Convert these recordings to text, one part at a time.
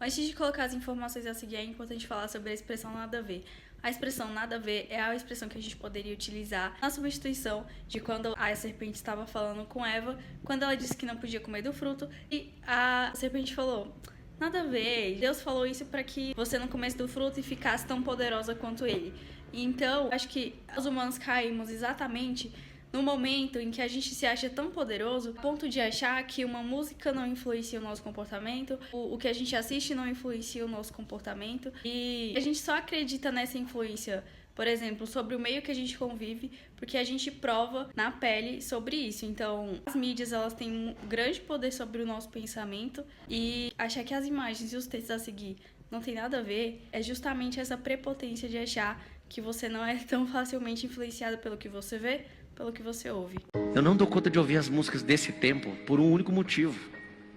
Antes de colocar as informações a seguir, é importante falar sobre a expressão nada a ver. A expressão nada a ver é a expressão que a gente poderia utilizar na substituição de quando a serpente estava falando com Eva, quando ela disse que não podia comer do fruto, e a serpente falou: nada a ver, Deus falou isso para que você não comesse do fruto e ficasse tão poderosa quanto ele. Então, acho que os humanos caímos exatamente no momento em que a gente se acha tão poderoso, a ponto de achar que uma música não influencia o nosso comportamento, o que a gente assiste não influencia o nosso comportamento, e a gente só acredita nessa influência, por exemplo, sobre o meio que a gente convive, porque a gente prova na pele sobre isso. Então, as mídias, elas têm um grande poder sobre o nosso pensamento, e achar que as imagens e os textos a seguir não tem nada a ver é justamente essa prepotência de achar que você não é tão facilmente influenciado pelo que você vê, pelo que você ouve. Eu não dou conta de ouvir as músicas desse tempo por um único motivo.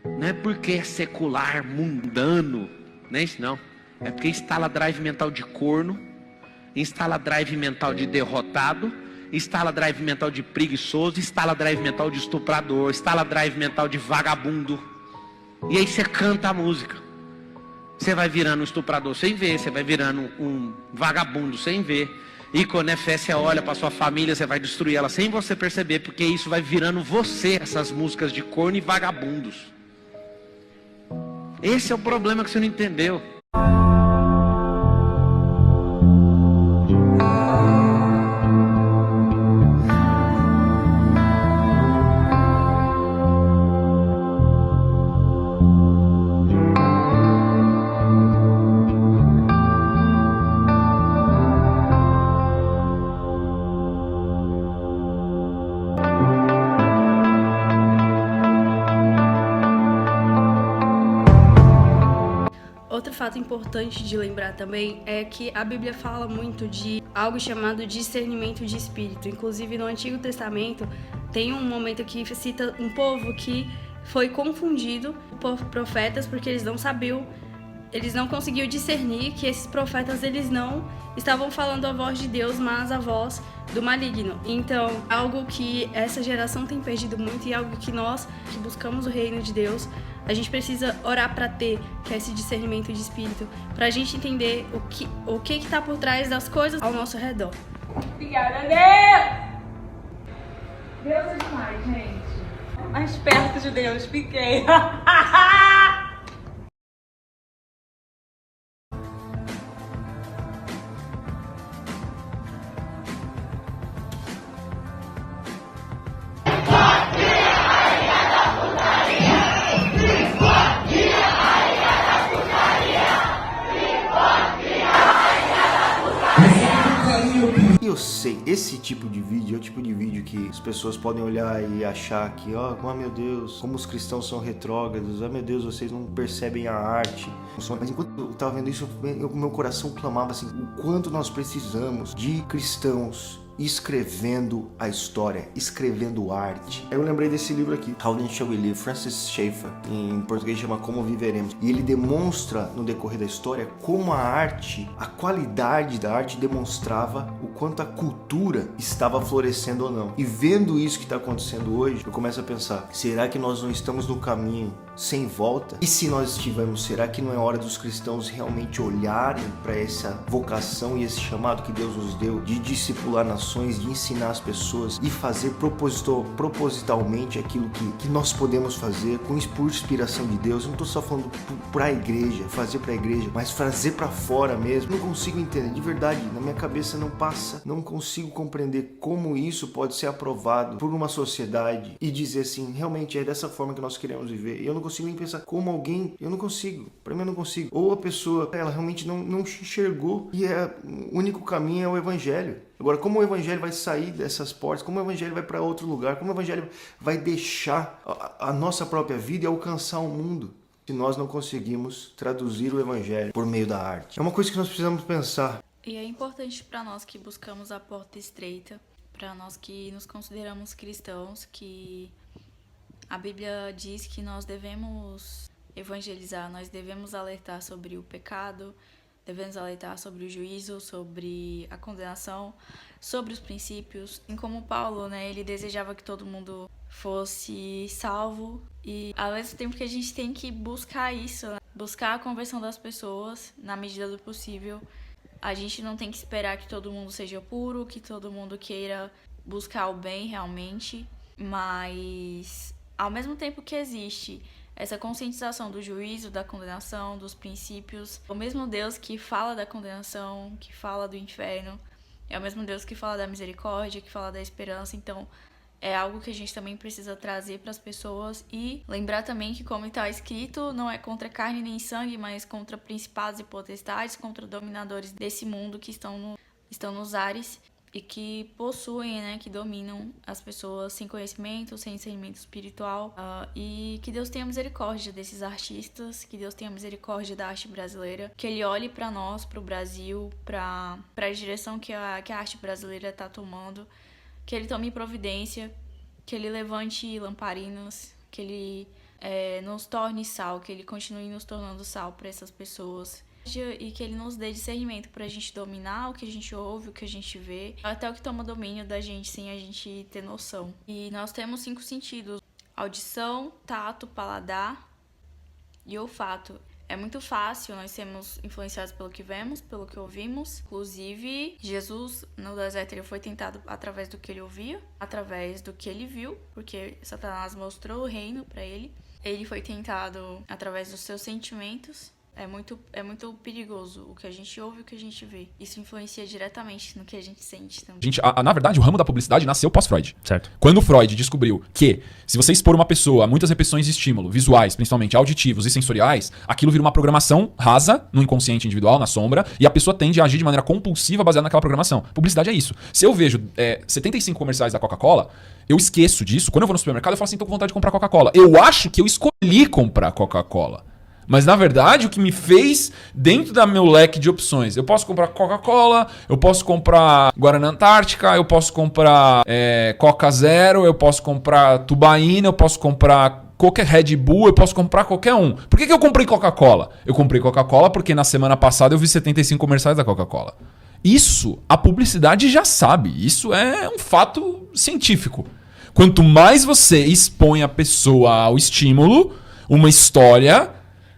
Não é porque é secular, mundano, não é isso não. É porque instala drive mental de corno, instala drive mental de derrotado, instala drive mental de preguiçoso, instala drive mental de estuprador, instala drive mental de vagabundo. E aí você canta a música. Você vai virando um estuprador sem ver, você vai virando um vagabundo sem ver. E quando é fé, você olha para sua família, você vai destruir ela sem você perceber, porque isso vai virando você, essas músicas de corno e vagabundos. Esse é o problema que você não entendeu. Outro fato importante de lembrar também é que a Bíblia fala muito de algo chamado discernimento de espírito. Inclusive, no Antigo Testamento, tem um momento que cita um povo que foi confundido por profetas porque eles não conseguiam discernir que esses profetas, eles não estavam falando a voz de Deus, mas a voz do maligno. Então, algo que essa geração tem perdido muito, e algo que nós, que buscamos o reino de Deus, a gente precisa orar para ter, que é esse discernimento de espírito, pra gente entender o que tá por trás das coisas ao nosso redor. Obrigada, Deus! Deus é demais, gente. Mais perto de Deus, fiquei. Eu sei, esse tipo de vídeo é o tipo de vídeo que as pessoas podem olhar e achar que, meu Deus, como os cristãos são retrógrados, meu Deus, vocês não percebem a arte. Mas enquanto eu estava vendo isso, meu coração clamava assim, o quanto nós precisamos de cristãos escrevendo a história, escrevendo arte. Aí eu lembrei desse livro aqui, How Shall We Live, Francis Schaeffer, em português chama Como Viveremos. E ele demonstra no decorrer da história como a arte, a qualidade da arte demonstrava o quanto a cultura estava florescendo ou não. E vendo isso que está acontecendo hoje, eu começo a pensar, será que nós não estamos no caminho sem volta? E se nós estivermos, será que não é hora dos cristãos realmente olharem para essa vocação e esse chamado que Deus nos deu de discipular nações, de ensinar as pessoas e fazer propositalmente aquilo que nós podemos fazer por inspiração de Deus? Eu não estou só falando para a igreja, fazer para a igreja, mas fazer para fora mesmo. Não consigo entender, de verdade, na minha cabeça não passa, não consigo compreender como isso pode ser aprovado por uma sociedade e dizer assim, realmente é dessa forma que nós queremos viver. E eu não consigo nem pensar como alguém, eu não consigo, para mim eu não consigo. Ou a pessoa, ela realmente não enxergou e o único caminho é o evangelho. Agora, como o evangelho vai sair dessas portas, como o evangelho vai para outro lugar, como o evangelho vai deixar a nossa própria vida e alcançar o mundo, se nós não conseguimos traduzir o evangelho por meio da arte? É uma coisa que nós precisamos pensar. E é importante para nós que buscamos a porta estreita, para nós que nos consideramos cristãos, que a Bíblia diz que nós devemos evangelizar, nós devemos alertar sobre o pecado, devemos alertar sobre o juízo, sobre a condenação, sobre os princípios. E como Paulo, né, ele desejava que todo mundo fosse salvo. E ao mesmo tempo que a gente tem que buscar isso, né? Buscar a conversão das pessoas na medida do possível. A gente não tem que esperar que todo mundo seja puro, que todo mundo queira buscar o bem realmente. Mas ao mesmo tempo que existe essa conscientização do juízo, da condenação, dos princípios, o mesmo Deus que fala da condenação, que fala do inferno, é o mesmo Deus que fala da misericórdia, que fala da esperança. Então, é algo que a gente também precisa trazer para as pessoas e lembrar também que, como está escrito, não é contra carne nem sangue, mas contra principados e potestades, contra dominadores desse mundo que estão nos ares e que possuem, né, que dominam as pessoas sem conhecimento, sem discernimento espiritual. E que Deus tenha misericórdia desses artistas, que Deus tenha misericórdia da arte brasileira, que Ele olhe para nós, para o Brasil, para a direção que a arte brasileira está tomando, que Ele tome providência, que Ele levante lamparinas, que Ele nos torne sal, que Ele continue nos tornando sal para essas pessoas. E que Ele nos dê discernimento pra gente dominar o que a gente ouve, o que a gente vê, até o que toma domínio da gente sem a gente ter noção. E nós temos 5 sentidos: audição, tato, paladar e olfato. É muito fácil nós sermos influenciados pelo que vemos, pelo que ouvimos. Inclusive, Jesus no deserto ele foi tentado através do que ele ouvia, através do que ele viu, porque Satanás mostrou o reino pra ele. Ele foi tentado através dos seus sentimentos. É muito perigoso o que a gente ouve e o que a gente vê. Isso influencia diretamente no que a gente sente também. Na verdade, o ramo da publicidade nasceu pós-Freud. Certo. Quando Freud descobriu que se você expor uma pessoa a muitas repetições de estímulo, visuais, principalmente auditivos e sensoriais, aquilo vira uma programação rasa no inconsciente individual, na sombra, e a pessoa tende a agir de maneira compulsiva baseada naquela programação. Publicidade é isso. Se eu vejo 75 comerciais da Coca-Cola, eu esqueço disso. Quando eu vou no supermercado, eu falo assim, tô com vontade de comprar Coca-Cola. Eu acho que eu escolhi comprar Coca-Cola. Mas, na verdade, o que me fez dentro da meu leque de opções. Eu posso comprar Coca-Cola, eu posso comprar Guaraná Antártica, eu posso comprar Coca Zero, eu posso comprar Tubaína, eu posso comprar qualquer Red Bull, eu posso comprar qualquer um. Por que eu comprei Coca-Cola? Eu comprei Coca-Cola porque na semana passada eu vi 75 comerciais da Coca-Cola. Isso a publicidade já sabe. Isso é um fato científico. Quanto mais você expõe a pessoa ao estímulo, uma história...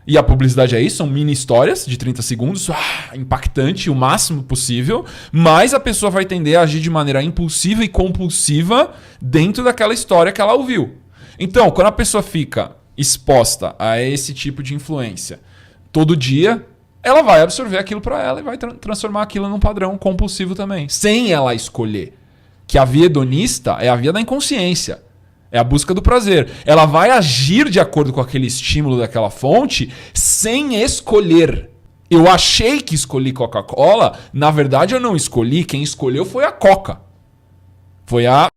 E a publicidade é isso, são mini histórias de 30 segundos, impactante o máximo possível, mas a pessoa vai tender a agir de maneira impulsiva e compulsiva dentro daquela história que ela ouviu. Então, quando a pessoa fica exposta a esse tipo de influência todo dia, ela vai absorver aquilo para ela e vai transformar aquilo num padrão compulsivo também, sem ela escolher. Que a via hedonista é a via da inconsciência. É a busca do prazer. Ela vai agir de acordo com aquele estímulo daquela fonte sem escolher. Eu achei que escolhi Coca-Cola. Na verdade, eu não escolhi. Quem escolheu foi a Coca. Foi a